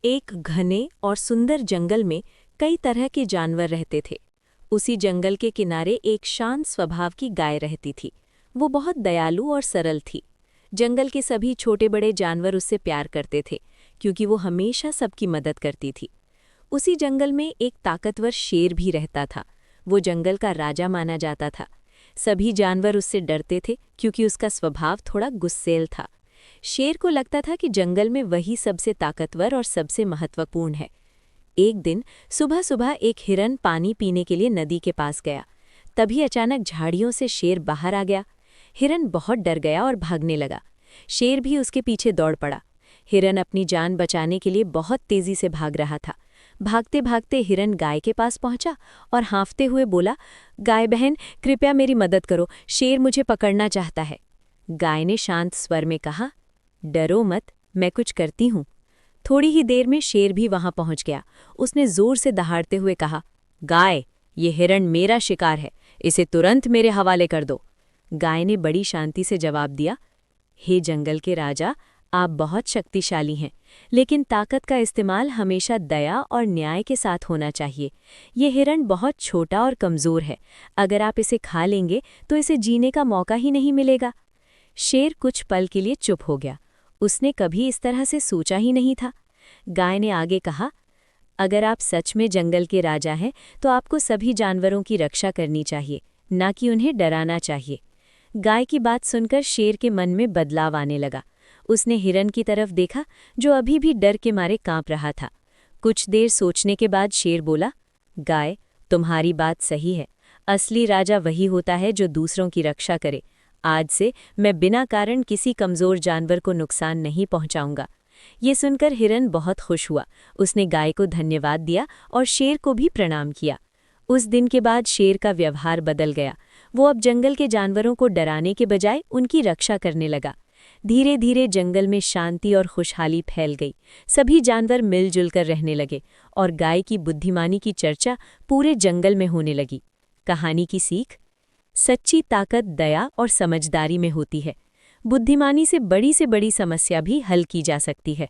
एक घने और सुंदर जंगल में कई तरह के जानवर रहते थे। उसी जंगल के किनारे एक शांत स्वभाव की गाय रहती थी। वो बहुत दयालु और सरल थी। जंगल के सभी छोटे बड़े जानवर उससे प्यार करते थे, क्योंकि वो हमेशा सबकी मदद करती थी। उसी जंगल में एक ताकतवर शेर भी रहता था। वो जंगल का राजा माना जाता था। सभी जानवर उससे डरते थे, क्योंकि उसका स्वभाव थोड़ा गुस्सैल था। शेर को लगता था कि जंगल में वही सबसे ताकतवर और सबसे महत्वपूर्ण है। एक दिन सुबह सुबह एक हिरन पानी पीने के लिए नदी के पास गया। तभी अचानक झाड़ियों से शेर बाहर आ गया। हिरन बहुत डर गया और भागने लगा। शेर भी उसके पीछे दौड़ पड़ा। हिरन अपनी जान बचाने के लिए बहुत तेजी से भाग रहा था। भागते भागते हिरन गाय के पास पहुंचा और हाँफते हुए बोला, गाय बहन, कृपया मेरी मदद करो, शेर मुझे पकड़ना चाहता है। गाय ने शांत स्वर में कहा, डरो मत, मैं कुछ करती हूँ। थोड़ी ही देर में शेर भी वहां पहुंच गया। उसने जोर से दहाड़ते हुए कहा, गाय, ये हिरण मेरा शिकार है, इसे तुरंत मेरे हवाले कर दो। गाय ने बड़ी शांति से जवाब दिया, हे जंगल के राजा, आप बहुत शक्तिशाली हैं, लेकिन ताकत का इस्तेमाल हमेशा दया और न्याय के साथ होना चाहिए। ये हिरण बहुत छोटा और कमज़ोर है। अगर आप इसे खा लेंगे तो इसे जीने का मौका ही नहीं मिलेगा। शेर कुछ पल के लिए चुप हो गया। उसने कभी इस तरह से सोचा ही नहीं था। गाय ने आगे कहा, अगर आप सच में जंगल के राजा हैं तो आपको सभी जानवरों की रक्षा करनी चाहिए, ना कि उन्हें डराना चाहिए। गाय की बात सुनकर शेर के मन में बदलाव आने लगा। उसने हिरन की तरफ देखा, जो अभी भी डर के मारे कांप रहा था। कुछ देर सोचने के बाद शेर बोला, गाय, तुम्हारी बात सही है। असली राजा वही होता है जो दूसरों की रक्षा करे। आज से मैं बिना कारण किसी कमज़ोर जानवर को नुकसान नहीं पहुंचाऊंगा। ये सुनकर हिरन बहुत खुश हुआ। उसने गाय को धन्यवाद दिया और शेर को भी प्रणाम किया। उस दिन के बाद शेर का व्यवहार बदल गया। वो अब जंगल के जानवरों को डराने के बजाय उनकी रक्षा करने लगा। धीरे धीरे जंगल में शांति और खुशहाली फैल गई। सभी जानवर मिलजुल कर रहने लगे और गाय की बुद्धिमानी की चर्चा पूरे जंगल में होने लगी। कहानी की सीख, सच्ची ताकत दया और समझदारी में होती है। बुद्धिमानी से बड़ी समस्या भी हल की जा सकती है।